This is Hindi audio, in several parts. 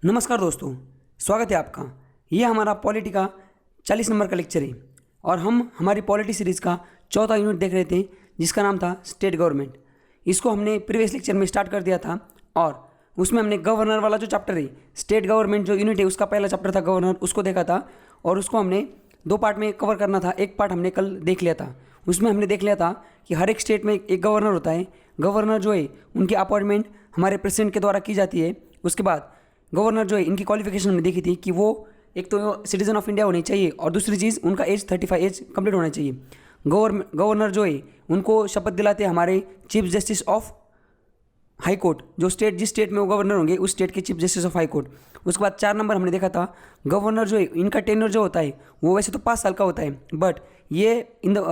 नमस्कार दोस्तों, स्वागत है आपका। ये हमारा पॉलिटी का 40 नंबर का लेक्चर है और हम हमारी पॉलिटी सीरीज़ का चौथा यूनिट देख रहे थे जिसका नाम था स्टेट गवर्नमेंट। इसको हमने प्रीवियस लेक्चर में स्टार्ट कर दिया था और उसमें हमने गवर्नर वाला जो चैप्टर है, स्टेट गवर्नमेंट जो यूनिट है उसका पहला चैप्टर था गवर्नर, उसको देखा था और उसको हमने दो पार्ट में कवर करना था। एक पार्ट हमने कल देख लिया था, उसमें हमने देख लिया था कि हर एक स्टेट में एक गवर्नर होता है। गवर्नर जो है उनकी अपॉइंटमेंट हमारे प्रेसिडेंट के द्वारा की जाती है। उसके बाद गवर्नर जो है इनकी क्वालिफिकेशन हमने देखी थी कि वो एक तो सिटीजन ऑफ इंडिया होनी चाहिए और दूसरी चीज़ उनका एज 35 एज कंप्लीट होना चाहिए। गवर्नर जो है उनको शपथ दिलाते हैं हमारे chief justice of high court, जो स्टेट जिस स्टेट में वो गवर्नर होंगे उस स्टेट के chief justice of high court. उसके बाद 4 नंबर हमने देखा था गवर्नर जो है इनका टेन्योर जो होता है वो वैसे तो 5 साल का होता है, बट ये in the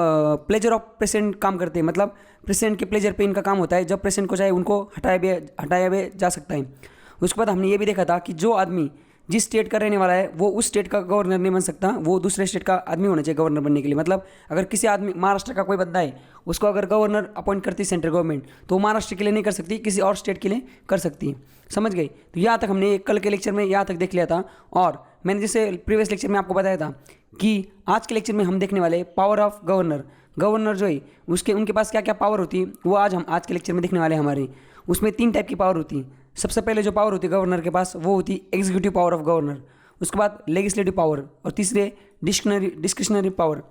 pleasure of president काम करते हैं। मतलब प्रेसिडेंट के प्लेजर पे इनका काम होता है, जब प्रेसिडेंट को चाहे उनको हटाया भी जा सकता है। उसके बाद हमने ये भी देखा था कि जो आदमी जिस स्टेट का रहने वाला है वो उस स्टेट का गवर्नर नहीं बन सकता, वो दूसरे स्टेट का आदमी होना चाहिए गवर्नर बनने के लिए। मतलब अगर किसी आदमी महाराष्ट्र का कोई बंदा है, उसको अगर गवर्नर अपॉइंट करती है सेंट्रल गवर्नमेंट, तो वो महाराष्ट्र के लिए नहीं कर सकती, किसी और स्टेट के लिए कर सकती है। समझ गई? तो यहाँ तक हमने कल के लेक्चर में यहाँ तक देख लिया था और मैंने जैसे प्रीवियस लेक्चर में आपको बताया था कि आज के लेक्चर में हम देखने वाले पावर ऑफ गवर्नर। गवर्नर जो है उनके पास क्या क्या पावर होती है वो आज के लेक्चर में देखने वाले हैं हमारे। उसमें 3 टाइप की पावर होती है। सबसे पहले जो पावर होती है गवर्नर के पास वो होती है एग्जीक्यूटिव पावर ऑफ गवर्नर। उसके बाद लेजिस्लेटिव पावर और तीसरे डिस्क्रिशनरी पावर।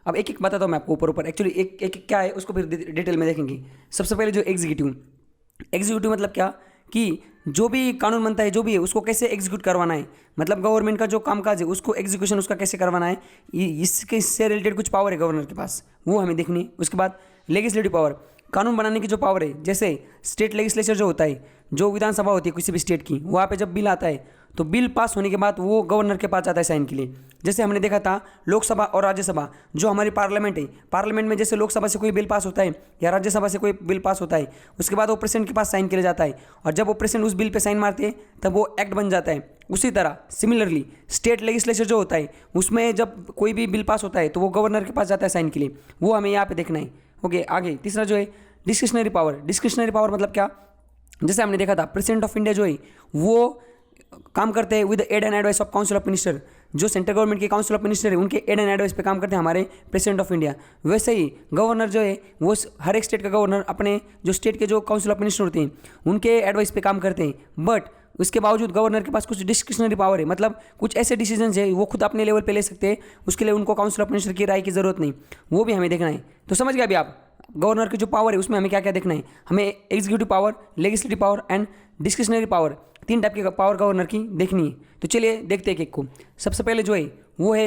अब एक एक बताता हूँ मैं आपको ऊपर एक्चुअली एक एक क्या है उसको फिर डिटेल में देखेंगे। सबसे पहले जो एग्जीक्यूटिव मतलब क्या कि जो भी कानून बनता है जो भी है उसको कैसे एग्जीक्यूट करवाना है, मतलब गवर्नमेंट का जो कामकाज है उसको एग्जीक्यूशन उसका कैसे करवाना है, इससे रिलेटेड कुछ पावर है गवर्नर के पास, वो हमें देखनी है। उसके बाद लेजिस्लेटिव पावर, कानून बनाने की जो पावर है, जैसे स्टेट लेजिस्लेचर जो होता है, जो विधानसभा होती है किसी भी स्टेट की, वहाँ पे जब बिल आता है तो बिल पास होने के बाद वो गवर्नर के पास जाता है साइन के लिए। जैसे हमने देखा था लोकसभा और राज्यसभा, जो हमारी पार्लियामेंट है, पार्लियामेंट में जैसे लोकसभा से कोई बिल पास होता है या राज्यसभा से कोई बिल पास होता है, उसके बाद वो प्रेसिडेंट के पास साइन के लिए जाता है और जब वो प्रेसिडेंट उस बिल पे साइन मारते हैं तब वो एक्ट बन जाता है। उसी तरह सिमिलरली स्टेट लेजिस्लेचर जो होता है उसमें जब कोई भी बिल पास होता है तो वो गवर्नर के पास जाता है साइन के लिए, वो हमें यहाँ पे देखना है। ओके, आगे तीसरा जो है डिस्क्रिशनरी पावर। डिस्क्रिशनरी पावर मतलब क्या, जैसे हमने देखा था प्रेसिडेंट ऑफ इंडिया जो है वो काम करते हैं with aid and advice of council of minister. जो सेंट्रल गवर्नमेंट के काउंसिल ऑफ मिनिस्टर है उनके एड एंड एडवाइस पे काम करते हैं हमारे प्रेसिडेंट ऑफ इंडिया। वैसे ही गवर्नर जो है वो हर एक स्टेट का गवर्नर अपने जो स्टेट के जो काउंसिल ऑफ मिनिस्टर होते हैं उनके एडवाइस पे काम करते हैं, बट उसके बावजूद गवर्नर के पास कुछ डिस्क्रिशनरी पावर है। मतलब कुछ ऐसे डिसीजन है वो खुद अपने लेवल पे ले सकते हैं, उसके लिए उनको काउंसिल ऑफ मिनिस्टर की राय की जरूरत नहीं, वो भी हमें देखना है। तो समझ गए अभी आप गवर्नर की जो पावर है उसमें हमें क्या क्या देखना है। हमें executive power, legislative power and discretionary power, 3 type की पावर गवर्नर की देखनी है। तो चलिए देखते हैं एक को। सबसे पहले जो है वो है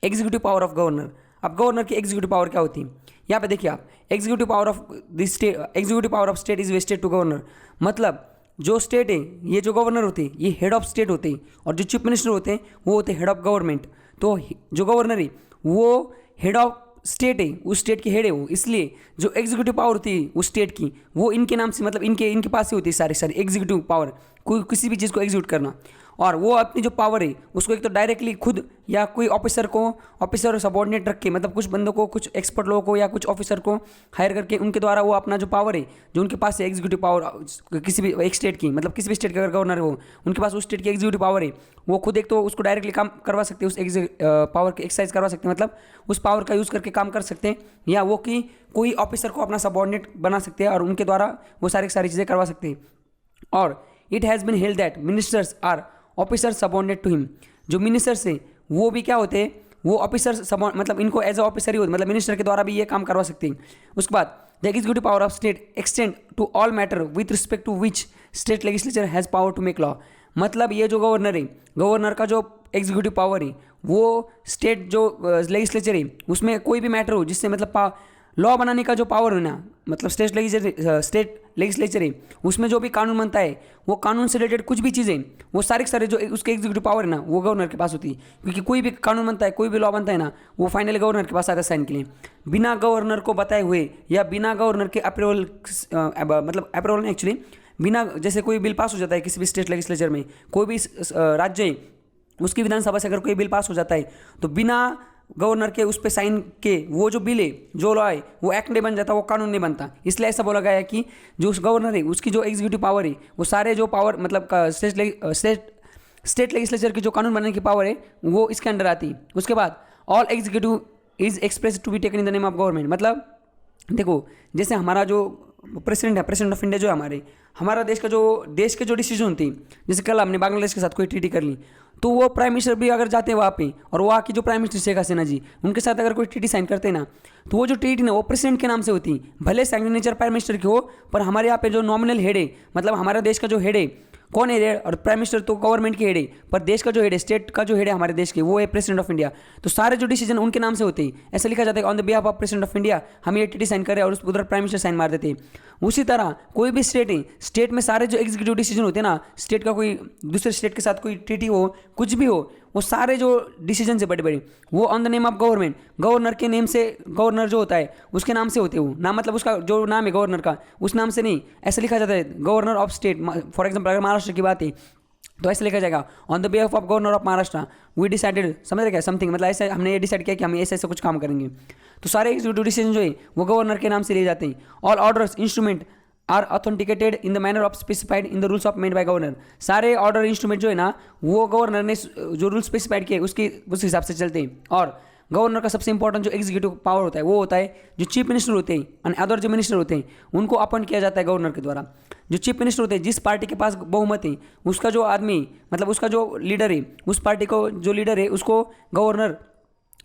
एग्जीक्यूटिव पावर ऑफ गवर्नर। अब गवर्नर की एग्जीक्यूटिव पावर क्या होती है, यहाँ पे देखिए आप, executive power of the state, executive power of state is vested to governor. मतलब जो स्टेट है, ये जो गवर्नर होते हैं ये हेड ऑफ स्टेट होते हैं और जो चीफ मिनिस्टर होते हैं वो होते हैं हेड ऑफ गवर्नमेंट। तो जो गवर्नर है वो हेड ऑफ स्टेट है, उस स्टेट के हेड है वो, इसलिए जो एग्जीक्यूटिव पावर होती है उस स्टेट की वो इनके नाम से, मतलब इनके पास ही होती है सारी एग्जीक्यूटिव पावर, कोई किसी भी चीज़ को एग्जीक्यूट करना। और वो अपनी जो पावर है उसको एक तो डायरेक्टली खुद या कोई ऑफिसर सबॉर्डिनेट रख के, मतलब कुछ बंदों को, कुछ एक्सपर्ट लोगों को या कुछ ऑफिसर को हायर करके उनके द्वारा वो अपना जो पावर है जो उनके पास है एग्जीक्यूटिव पावर किसी भी एक स्टेट की, मतलब किसी भी स्टेट का अगर गवर्नर हो उनके पास उस स्टेट की एग्जीक्यूटिव पावर है, वो खुद एक तो उसको डायरेक्टली काम करवा सकते हैं, उस पावर की एक्सरसाइज करवा सकते हैं, मतलब उस पावर का यूज़ करके काम कर सकते हैं, या वो कि कोई ऑफिसर को अपना सबॉर्डिनेट बना सकते हैं और उनके द्वारा वो सारी चीज़ें करवा सकते हैं। और it has been held that ministers are officer subordinate to him. जो मिनिस्टर्स हैं वो भी क्या होते हैं, वो ऑफिसर मतलब इनको एज अ ऑफिसर ही होते, मतलब मिनिस्टर के द्वारा भी ये काम करवा सकते हैं। उसके बाद the executive power of state extend to all matter with respect to which state legislature has power to make law. मतलब ये जो गवर्नर है, गवर्नर का जो एग्जीक्यूटिव पावर है वो स्टेट जो लेजिस्लेचर है उसमें कोई भी मैटर हो जिससे मतलब लॉ बनाने का जो पावर है ना, मतलब स्टेट लेजिस्लेचर है उसमें जो भी कानून बनता है वो कानून से रिलेटेड कुछ भी चीज़ें वो सारे जो उसके एग्जीक्यूटिव पावर है ना वो गवर्नर के पास होती है। क्योंकि कोई भी कानून बनता है, कोई भी लॉ बनता है ना, वो फाइनली गवर्नर के पास आता है साइन के लिए। बिना गवर्नर को बताए हुए या बिना गवर्नर के अप्रूवल, मतलब अप्रूवल एक्चुअली बिना, जैसे कोई बिल पास हो जाता है किसी भी स्टेट लेजिस्लेचर में, कोई भी राज्य है उसकी विधानसभा से अगर कोई बिल पास हो जाता है तो बिना गवर्नर के उस पर साइन के वो जो बिल है, जो लॉ है, वो एक्ट नहीं बन जाता, वो कानून नहीं बनता। इसलिए ऐसा बोला गया है कि जो उस गवर्नर है उसकी जो एग्जीक्यूटिव पावर है वो सारे जो पावर मतलब स्टेट स्टेट लेजिस्लेचर की जो कानून बनाने की पावर है वो इसके अंडर आती है। उसके बाद all executive is express to be taken in the name of government, मतलब देखो जैसे हमारा जो प्रेसिडेंट है, प्रेसिडेंट ऑफ इंडिया जो है हमारा देश के जो डिसीजन होती है, जैसे कल हमने बांग्लादेश के साथ कोई ट्रीटी कर ली तो वो प्राइम मिनिस्टर भी अगर जाते हैं वहाँ पे और वहाँ की जो प्राइम मिनिस्टर शेख हसीना जी उनके साथ अगर कोई ट्रीटी साइन करते हैं ना तो वो जो ट्रीटी ना वो प्रेसिडेंट के नाम से होती है, भले सिग्नेचर प्राइम मिनिस्टर की हो, पर हमारे यहाँ पे जो नॉमिनल हेड है, मतलब हमारे देश का जो हेड है कौन है, और प्राइम मिनिस्टर तो गवर्नमेंट के हेड है, पर देश का जो हेड है, स्टेट का जो हेड है हमारे देश के, वो है प्रेसिडेंट ऑफ इंडिया। तो सारे जो डिसीजन उनके नाम से होते हैं, ऐसा लिखा जाता है on the behalf of president of India, हम ये ट्रीटी साइन करें और उस उधर प्राइम मिनिस्टर साइन मार देते हैं। उसी तरह कोई भी स्टेट है, स्टेट में सारे जो एग्जीक्यूटिव डिसीजन होते हैं ना, स्टेट का कोई दूसरे स्टेट के साथ कोई ट्रीटी हो, कुछ भी हो, वो सारे जो डिसीजन है बड़े बड़े वो on the name of government, governor के नेम से, गवर्नर जो होता है उसके नाम से होते हैं वो नाम, मतलब उसका जो नाम है गवर्नर का उस नाम से नहीं, ऐसा लिखा जाता है governor of state. For example अगर महाराष्ट्र की बात है तो ऐसे लिखा जाएगा on the behalf of governor of Maharashtra we decided, समझ रहे क्या, समथिंग, मतलब ऐसे हमने ये डिसाइड किया कि हम ऐसे ऐसे कुछ काम करेंगे। तो सारे एग्जीक्यूटिव डिसीजन जो है वो गवर्नर के नाम से लिए जाते हैं। All orders instrument are authenticated in the manner of specified in the rules of made by governor, सारे ऑर्डर इंस्ट्रूमेंट जो है ना वो गवर्नर ने जो रूल स्पेसिफाइड किए उस हिसाब से चलते हैं। और गवर्नर का सबसे इंपॉर्टेंट जो एग्जीक्यूटिव पावर होता है वो होता है जो चीफ मिनिस्टर होते हैं और अदर जो मिनिस्टर होते हैं उनको अपॉइंट किया जाता है गवर्नर के द्वारा। जो चीफ मिनिस्टर होते हैं, जिस पार्टी के पास बहुमत है उसका जो आदमी, मतलब उसका जो लीडर है, उस पार्टी को जो लीडर है उसको governor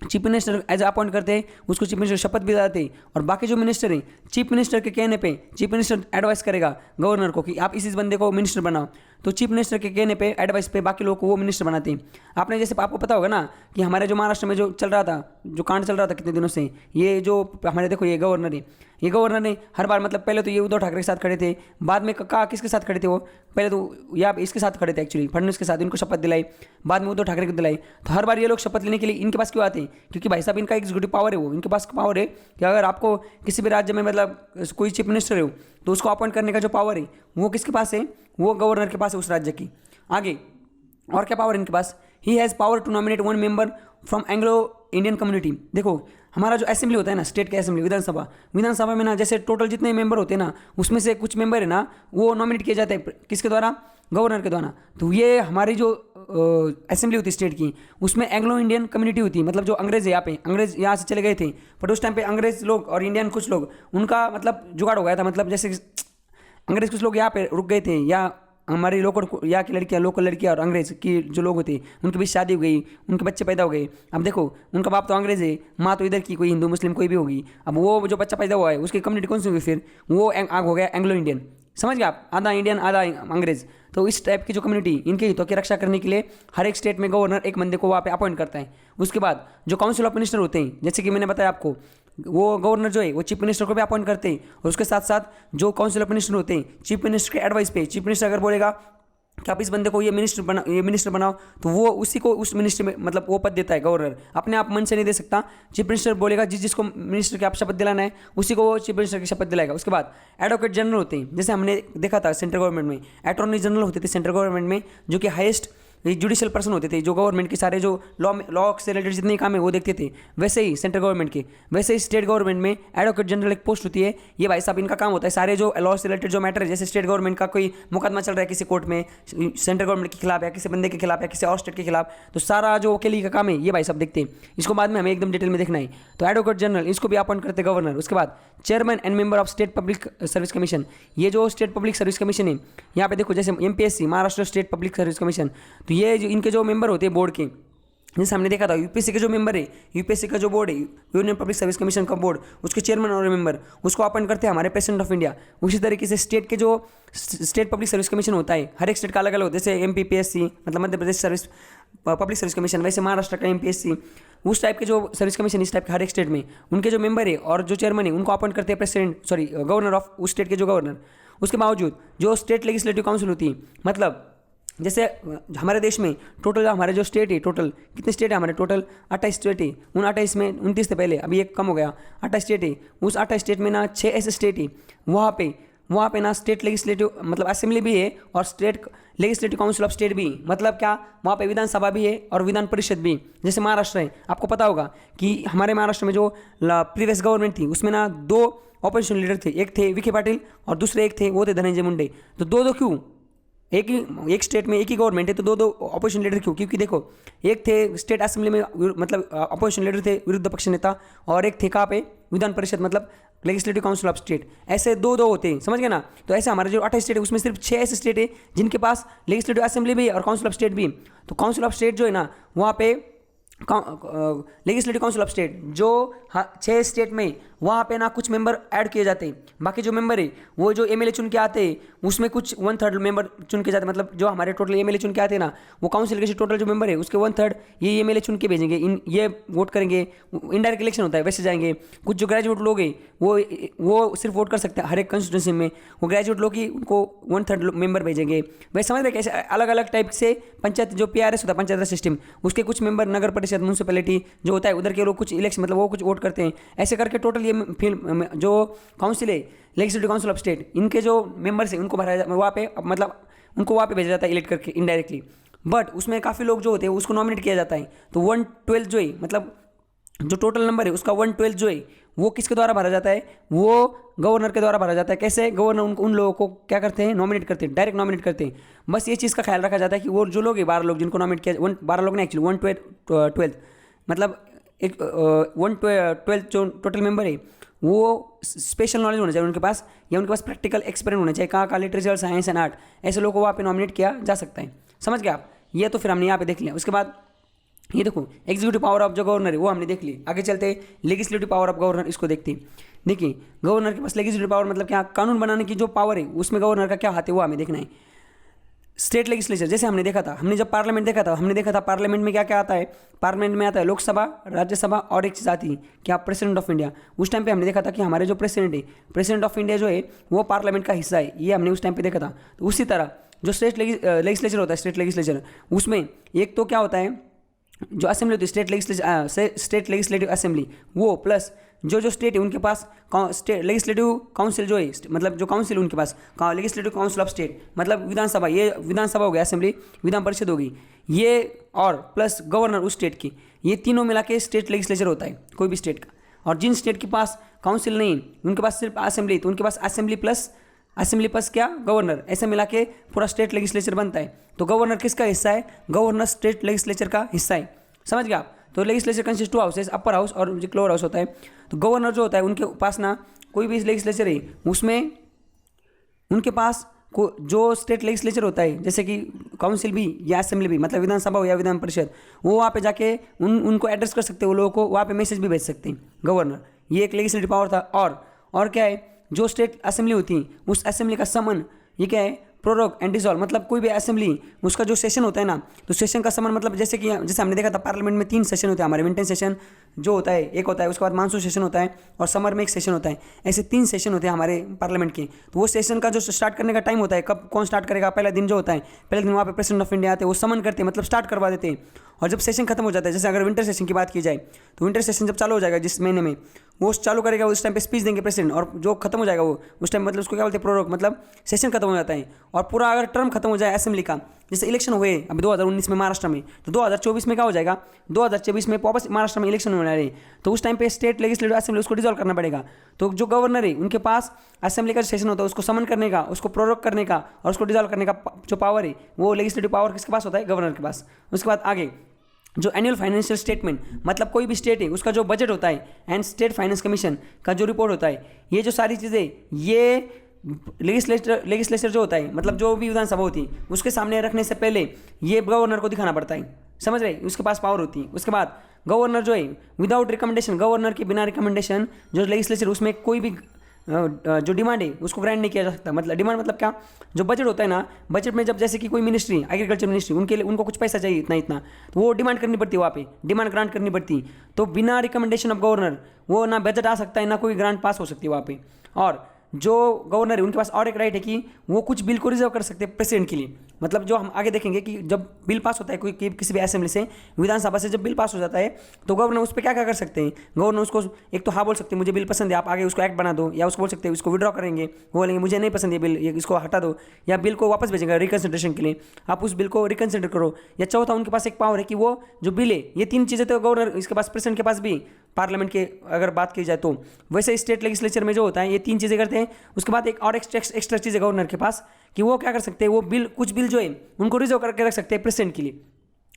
chief minister as appoint करते हैं, उसको चीफ मिनिस्टर शपथ भी दिलाते हैं। और बाकी जो मिनिस्टर हैं चीफ मिनिस्टर के कहने पे चीफ मिनिस्टर एडवाइस करेगा गवर्नर को कि आप इस बंदे को मिनिस्टर बनाओ, तो चीफ मिनिस्टर के कहने पे एडवाइस पे बाकी लोगों को वो मिनिस्टर बनाते हैं। आपने जैसे आपको पता होगा ना कि हमारे जो महाराष्ट्र में जो चल रहा था, जो कांड चल रहा था कितने दिनों से, ये जो हमारे देखो ये गवर्नर है, ये गवर्नर ने हर बार, मतलब पहले तो ये उद्धव ठाकरे के साथ खड़े थे, बाद में कहा किसके साथ खड़े थे वो, पहले तो या इसके साथ खड़े थे एक्चुअली फडणवीस के साथ, इनको शपथ दिलाई, बाद में उद्धव ठाकरे को दिलाई। तो हर बार ये लोग शपथ लेने के लिए इनके पास क्यों आते हैं, क्योंकि भाई साहब इनका एग्जीक्यूटिव पावर है, वो इनके पास पावर है कि अगर आपको किसी भी राज्य में मतलब कोई चीफ मिनिस्टर हो तो उसको अपॉइंट करने का जो पावर है वो किसके पास है, वो गवर्नर के पास है उस राज्य की। आगे और क्या पावर है इनके पास, he has power to nominate one member from Anglo Indian community. देखो हमारा जो असेंबली होता है ना, स्टेट के असेंबली, विधानसभा में ना जैसे टोटल जितने मेंबर होते हैं ना उसमें से कुछ मेंबर है ना वो नॉमिनेट किए जाते हैं किसके द्वारा, गवर्नर के द्वारा। तो ये हमारी जो असेंबली होती है स्टेट की, उसमें एंग्लो इंडियन कम्युनिटी होती है, मतलब जो अंग्रेज है यहाँ पे, अंग्रेज यहाँ से चले गए थे, बट उस टाइम पे अंग्रेज लोग और इंडियन कुछ लोग उनका मतलब जुगाड़ हो गया था, मतलब जैसे अंग्रेज कुछ लोग यहाँ पे रुक गए थे, या हमारी लोकल यहाँ की लड़कियाँ, लोकल लड़कियाँ और अंग्रेज की जो लोग होते उनके बीच शादी हो गई, उनके बच्चे पैदा हो गए। अब देखो उनका बाप तो अंग्रेज है, माँ तो इधर की कोई हिंदू मुस्लिम कोई भी होगी, अब वो जो बच्चा पैदा हुआ है उसकी कम्युनिटी कौन सी होगी, फिर वो आग हो गया एंग्लो इंडियन, समझ गए आप, आधा इंडियन आधा अंग्रेज। तो इस टाइप की जो कम्युनिटी, इनके हितों की रक्षा करने के लिए हर एक स्टेट में गवर्नर एक बंदे को वहाँ पे अपॉइंट करता है। उसके बाद जो काउंसिल ऑफ मिनिस्टर होते हैं, जैसे कि मैंने बताया आपको, वो गवर्नर जो है वो चीफ मिनिस्टर को भी अपॉइंट करते हैं, और उसके साथ साथ जो काउंसिल ऑफ मिनिस्टर होते हैं चीफ मिनिस्टर के एडवाइस पे, चीफ मिनिस्टर अगर बोलेगा कि आप इस बंदे को ये मिनिस्टर बनाओ तो वो उसी को उस मिनिस्टर में मतलब वो पद देता है गवर्नर, अपने आप मन से नहीं दे सकता। चीफ मिनिस्टर बोलेगा जिसको मिनिस्टर की आप शपथ दिलाना है उसी को वो चीफ मिनिस्टर की शपथ दिलाएगा। उसके बाद एडवोकेट जनरल होते हैं, जैसे हमने देखा था सेंट्रल गवर्नमेंट में अटॉर्नी जनरल होते थे सेंट्रल गवर्नमेंट में, जो कि हाईएस्ट जुडिशियल पर्सन होते थे, जो गवर्नमेंट के सारे जो लॉ से रिलेटेड जितने काम है वो देखते थे। वैसे ही सेंट्रल गवर्नमेंट के, वैसे ही स्टेट गवर्नमेंट में एडवोकेट जनरल एक पोस्ट होती है। ये भाई साहब इनका काम होता है सारे जो लॉ से रिलेटेड जो मैटर है, जैसे स्टेट गवर्नमेंट का कोई मुकदमा चल रहा है किसी कोर्ट में सेंट्रल गवर्नमेंट के खिलाफ या किसी बंदे के खिलाफ या किसी और स्टेट के खिलाफ, तो सारा जो वकीली का काम है ये भाई साहब देखते हैं। इसको बाद में हमें एकदम डिटेल में देखना है। तो एडवोकेट जनरल इसको भी अपॉइंट करते गवर्नर। उसके बाद chairman and member of state public service commission, ये जो स्टेट पब्लिक सर्विस कमीशन है, यहाँ पे देखो जैसे MPSC Maharashtra state public service commission, तो ये जो इनके जो मेंबर होते हैं बोर्ड के, जैसे हमने देखा था यूपीएससी के जो मेंबर है, यूपीएससी का जो बोर्ड है यूनियन पब्लिक सर्विस कमीशन का बोर्ड, उसके चेयरमैन और मेंबर उसको अपॉइंट करते हैं हमारे प्रेसिडेंट ऑफ इंडिया। उसी तरीके से स्टेट के जो स्टेट पब्लिक सर्विस कमीशन होता है, हर एक स्टेट का अलग अलग होता है, जैसे MPPSC मतलब Madhya Pradesh service public service commission, वैसे महाराष्ट्र का MPSC, उस टाइप के जो सर्विस कमीशन इस टाइप के हर एक स्टेट में उनके जो मेंबर है और जो चेयरमैन है उनको अपॉइंट करते हैं गवर्नर ऑफ उस स्टेट के जो गवर्नर। उसके बावजूद जो स्टेट लेजिस्लेटिव काउंसिल होती है, मतलब जैसे हमारे देश में टोटल हमारे जो स्टेट है, टोटल कितने स्टेट है हमारे, टोटल 28 स्टेट है। उन 28 में 29 से पहले अभी एक कम हो गया, 28 स्टेट है। उस 28 स्टेट में ना 6 ऐसे स्टेट है वहाँ पे ना स्टेट लेजिस्लेटिव मतलब असेंबली भी है और state legislative council of state भी, मतलब क्या वहाँ पे विधानसभा भी है और विधान परिषद भी। जैसे महाराष्ट्र है, आपको पता होगा कि हमारे महाराष्ट्र में जो प्रीवियस गवर्नमेंट थी उसमें ना 2 ऑपोजिशन लीडर थे, एक थे विखे पाटिल और दूसरे एक थे वो थे धनंजय मुंडे। तो 2 क्यों, एक स्टेट में एक ही गवर्नमेंट है तो दो दो अपोजिशन लीडर क्यों? क्योंकि देखो, एक थे स्टेट असेंबली में मतलब अपोजिशन लीडर थे, विरुद्ध पक्ष नेता, और एक थे कहाँ पे, विधान परिषद मतलब लेजिस्लेटिव काउंसिल ऑफ स्टेट। ऐसे दो दो होते हैं, समझ गए ना? तो ऐसे हमारे जो 28 स्टेट है उसमें सिर्फ 6 ऐसे स्टेट है जिनके पास लेजिस्लेटिव असेंबली भी है और काउंसिल ऑफ स्टेट भी। तो काउंसिल ऑफ स्टेट जो है ना, वहाँ पे लेजिस्लेटिव काउंसिल ऑफ स्टेट जो 6 स्टेट में, वहाँ पे ना कुछ मेंबर ऐड किए जाते हैं। बाकी जो मेंबर है वो जो एमएलए चुन के आते हैं उसमें कुछ 1/3 मेंबर चुन के जाते हैं। मतलब जो हमारे टोटल एमएलए चुन के आते हैं ना, वो काउंसिल के जो टोटल जो मेंबर है उसके 1/3 ये एमएलए चुन के भेजेंगे, ये वोट करेंगे। इनडायरेक्ट इलेक्शन होता है, वैसे जाएंगे। कुछ जो ग्रेजुएट लोग हैं वो सिर्फ वोट कर सकते हैं हर एक कंस्टिट्यूंसी में। वो ग्रेजुएट लोग ही उनको 1/3 मेंबर भेजेंगे। वैसे समझ रहे कैसे अलग अलग टाइप से पंचायत जो पीआरएस होता है, पंचायत राज सिस्टम, उसके कुछ मेंबर नगर परिषद म्यूनसिपैलिटी जो होता है उधर के लोग कुछ इलेक्शन मतलब वो कुछ वोट करते हैं। ऐसे करके टोटल ये फिल्म जो काउंसिल है लेजिस्लेटिव काउंसिल ऑफ स्टेट, इनके जो मेंबर्स हैं उनको भरा वहाँ पे मतलब उनको वहाँ पे भेजा जाता है इलेक्ट करके इनडायरेक्टली। बट उसमें काफ़ी लोग जो होते हैं उसको नॉमिनेट किया जाता है। तो 1/12 जो है मतलब जो टोटल नंबर है उसका 1/12 जो है वो किसके द्वारा भरा जाता है? वो गवर्नर के द्वारा भरा जाता है। कैसे? गवर्नर उन लोगों को क्या करते हैं? नॉमिनेट करते हैं, डायरेक्ट नॉमिनेट करते हैं। बस ये चीज़ का ख्याल रखा जाता है कि वो जो लोग हैं 12 लोग जिनको नॉमिनेट किया, 12 लोग ने एक्चुअली 1/12 मतलब एक 1/12 जो टोटल मेंबर है वो स्पेशल नॉलेज होना चाहिए उनके पास, या उनके पास प्रैक्टिकल एक्सपीरियंस होना चाहिए। कहाँ लिटरेचर, साइंस एंड आर्ट, ऐसे लोगों को वहाँ पे नॉमिनेट किया जा सकता है। समझ गए आप? ये तो फिर हमने यहाँ पे देख लिया। उसके बाद ये देखो एग्जीक्यूटिव पावर ऑफ जो गवर्नर है वो हमने देख ली। आगे चलते लेजिस्लेटिव पावर ऑफ गवर्नर, इसको देखते हैं। देखिए गवर्नर के पास लेजिस्लेटिव पावर मतलब क्या? कानून बनाने की जो पावर है उसमें गवर्नर का क्या हाथ है वो हमें देखना है। स्टेट लेजिस्लेचर जैसे हमने देखा था, हमने जब पार्लियामेंट देखा था, हमने देखा था पार्लियामेंट में क्या क्या आता है। पार्लियामेंट में आता है लोकसभा, राज्यसभा और एक चीज़ आती है क्या? President of India. उस टाइम पे हमने देखा था कि हमारे जो प्रेसिडेंट है, प्रेसिडेंट ऑफ इंडिया जो है वो पार्लियामेंट का हिस्सा है, ये हमने उस टाइम पे देखा था। तो उसी तरह जो स्टेट लेजिस्लेचर होता है, स्टेट लेजिस्लेचर, उसमें एक तो क्या होता है जो असेंबली होती है स्टेट लेजिस्लेटिव असेंबली, वो प्लस जो स्टेट है उनके पास स्टेट लेजिस्लेटिव काउंसिल जो है मतलब जो काउंसिल उनके पास लेजिस्लेटिव काउंसिल ऑफ स्टेट मतलब विधानसभा, ये विधानसभा हो गया, असेंबली विधान परिषद होगी ये, और प्लस गवर्नर उस स्टेट की, ये तीनों मिला के स्टेट लेजिस्लेचर होता है कोई भी स्टेट का। और जिन स्टेट के पास काउंसिल नहीं, उनके पास सिर्फ असेंबली, तो उनके पास असेंबली प्लस क्या? गवर्नर, ऐसे मिला के पूरा स्टेट लेजिस्लेचर बनता है। तो गवर्नर किसका हिस्सा है? गवर्नर स्टेट लेजिस्लेचर का हिस्सा है। समझ गए आप? तो legislature consist 2 houses, upper house और जो लोअर हाउस होता है। तो गवर्नर जो होता है उनके पास ना कोई भी लेजिस्लेचर है उसमें उनके पास जो स्टेट लेजिस्लेचर होता है जैसे कि काउंसिल भी या असेंबली भी मतलब विधानसभा हो या विधान परिषद, वो वहाँ पे जाके उनको एड्रेस कर सकते हैं, वो लोगों को वहाँ पे मैसेज भी भेज सकते हैं गवर्नर। ये एक लेजिस्लेटिव पावर था। और क्या है? जो स्टेट असेंबली होती है उस असेंबली का समन, ये क्या है? प्रोरोग एंड डिसॉल्व मतलब कोई भी असेंबली उसका जो सेशन होता है ना, तो सेशन का समन मतलब जैसे हमने देखा था पार्लियामेंट में 3 सेशन होते हैं हमारे। विंटर सेशन जो होता है एक होता है, उसके बाद मानसून सेशन होता है और समर में एक सेशन होता है। ऐसे 3 सेशन होते हैं हमारे पार्लियामेंट के। तो वो सेशन का जो स्टार्ट करने का टाइम होता है, कब कौन स्टार्ट करेगा, पहला दिन जो होता है, पहले दिन वहाँ पे प्रेसिडेंट ऑफ इंडिया आते हैं, वो समन करते हैं मतलब स्टार्ट करवा देते हैं। और जब सेशन खत्म हो जाता है, जैसे अगर विंटर सेशन की बात की जाए, तो विंटर सेशन जब चालू हो जाएगा जिस महीने में, वो चालू करेगा उस टाइम पे स्पीच देंगे प्रेसिडेंट, और जो खत्म हो जाएगा वो उस टाइम मतलब उसको क्या बोलते हैं? प्रोरोग मतलब सेशन खत्म हो जाता है। और पूरा अगर टर्म खत्म हो जाए असेंबली का, जैसे इलेक्शन हुए अभी 2019 में महाराष्ट्र में, तो 2024 में क्या हो जाएगा? 2024 में वापस महाराष्ट्र में इलेक्शन होने वाले, तो उस टाइम पे स्टेट लेजिस्लेटिव असेंबली उसको डिसॉल्व करना पड़ेगा। तो जो गवर्नर है उनके पास असेंबली का सेशन होता है उसको समन करने का, उसको प्रोरोग करने का और उसको डिसॉल्व करने का जो पावर है वो लेजिस्लेटिव पावर किसके पास होता है? गवर्नर के पास। उसके बाद आगे जो एनुअल फाइनेंशियल स्टेटमेंट मतलब कोई भी स्टेट है उसका जो बजट होता है एंड स्टेट फाइनेंस कमीशन का जो रिपोर्ट होता है, ये जो सारी चीज़ें ये लेजिस्लेचर जो होता है मतलब जो भी विधानसभा होती है उसके सामने रखने से पहले ये गवर्नर को दिखाना पड़ता है। समझ रहे? उसके पास पावर होती है। उसके बाद गवर्नर जो है विदाउट रिकमेंडेशन, गवर्नर के बिना रिकमेंडेशन जो लेजिस्लेचर उसमें कोई भी जो डिमांड है उसको ग्रांट नहीं किया जा सकता। मतलब डिमांड मतलब क्या? जो बजट होता है ना, बजट में जब जैसे कि कोई मिनिस्ट्री, एग्रीकल्चर मिनिस्ट्री, उनके लिए उनको कुछ पैसा चाहिए इतना इतना, तो वो डिमांड करनी पड़ती है, वहाँ पे डिमांड ग्रांट करनी पड़ती। तो बिना रिकमेंडेशन ऑफ गवर्नर वो ना बजट आ सकता है ना कोई ग्रांट पास हो सकती है वहाँ पे। और जो गवर्नर है उनके पास और एक राइट है कि वो कुछ बिल को रिजर्व कर सकते हैं प्रेसिडेंट के लिए। मतलब जो हम आगे देखेंगे कि जब बिल पास होता है कोई किसी भी असेंबली से, विधानसभा से जब बिल पास हो जाता है, तो गवर्नर उस पर क्या क्या कर सकते हैं? गवर्नर उसको एक तो हाँ बोल सकते हैं मुझे बिल पसंद है, आप आगे उसको एक्ट बना दो, या उसको बोल सकते हैं इसको विड्रॉ करेंगे, वो बोलेंगे मुझे नहीं पसंद है बिल, इसको हटा दो, या बिल को वापस भेजेंगे रिकन्सिडरेशन के लिए, आप उस बिल को रिकन्सिडर करो। या चौथा उनके पास एक पावर है कि वो जो बिल है, ये 3 चीज़ें तो गवर्नर इसके पास प्रेसिडेंट के पास भी, पार्लियामेंट के अगर बात की जाए तो वैसे स्टेट लेजिस्लेचर में जो होता है ये 3 चीज़ें करते हैं। उसके बाद एक और एक्स्ट्रा चीज़ है गवर्नर के पास कि वो क्या कर सकते हैं, वो बिल कुछ बिल जो है उनको रिजर्व करके रख सकते हैं प्रेसिडेंट के लिए।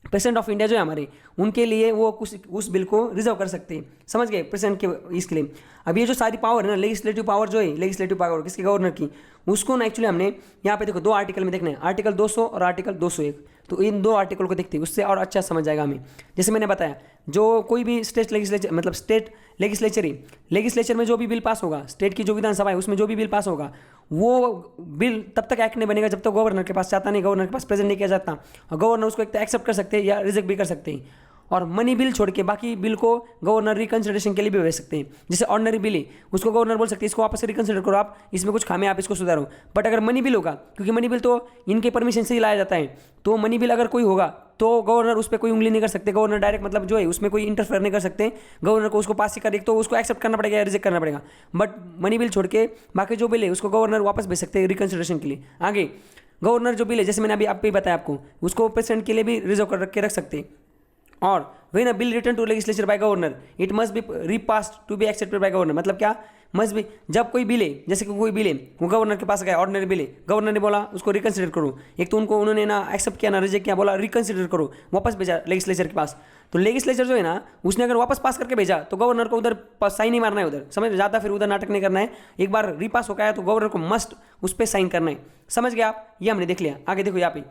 प्रेसिडेंट ऑफ इंडिया जो है हमारे, उनके लिए वो कुछ उस बिल को रिजर्व कर सकते हैं, समझ गए, प्रेसिडेंट के इसके लिए। अब ये जो सारी पावर है ना, लेजिस्लेटिव पावर जो है, लेजिस्लेटिव पावर किसकी, गवर्नर की, उसको ना एक्चुअली हमने यहाँ पे देखो 2 आर्टिकल में देखना है, आर्टिकल 200 और आर्टिकल 201। तो इन 2 आर्टिकल को देखते हैं, उससे और अच्छा समझ जाएगा हमें। जैसे मैंने बताया, जो कोई भी स्टेट लेजिस्लेचर मतलब स्टेट लेजिस्लेचर में जो भी बिल पास होगा, स्टेट की जो विधानसभा है उसमें जो भी बिल पास होगा, वो बिल तब तक एक्ट नहीं बनेगा जब तक गवर्नर के पास जाता नहीं, गवर्नर के पास प्रेजेंट नहीं किया जाता। और गवर्नर उसको एक तो एक्सेप्ट कर सकते हैं या रिजेक्ट भी कर सकते हैं। और मनी बिल छोड़ के बाकी बिल को गवर्नर रिकंसिडरेशन के लिए भी भेज सकते हैं। जैसे ऑर्डिनरी बिल है, उसको गवर्नर बोल सकते हैं इसको वापस से रिकंसिडर करो, आप इसमें कुछ खामे, आप इसको सुधारो। बट अगर मनी बिल होगा, क्योंकि मनी बिल तो इनके परमिशन से ही लाया जाता है, तो मनी बिल अगर कोई होगा तो गवर्नर उस पर कोई उंगली नहीं कर सकते, गवर्नर डायरेक्ट मतलब जो है उसमें कोई इंटरफेयर नहीं कर सकते। गवर्नर को उसको पास ही कर, एक तो उसको एक्सेप्ट करना पड़ेगा या रिजेक्ट करना पड़ेगा। बट मनी बिल छोड़ के बाकी जो बिल है उसको गवर्नर वापस भेज सकते हैं रिकंसिडरेशन के लिए। आगे गवर्नर जो बिल है, जैसे मैंने अभी आप ही बताया आपको, उसको प्रेसिडेंट के लिए भी रिजर्व कर के रख सकते हैं। और when a bill return to legislature by governor it must be repassed to be accepted by governor. मतलब क्या, मस्ट बी, जब कोई बिल है, जैसे कि कोई बिल है वो गवर्नर के पास गया, ऑर्डिनरी बिल है, गवर्नर ने बोला उसको रिकंसिडर करो, एक तो उनको उन्होंने ना एक्सेप्ट किया ना रिजेक्ट किया, बोला रिकंसिडर करो, वापस भेजा लेजिस्लेचर के पास। तो लेजिस्लेचर जो है ना, उसने अगर वापस पास करके भेजा तो गवर्नर को उधर साइन नहीं मारना है, उधर समझ जाता, फिर उधर नाटक नहीं करना है। एक बार रीपास होकर आया तो गवर्नर को मस्ट उस पर साइन करना है, समझ गए आप। ये हमने देख लिया। आगे देखो यहाँ पे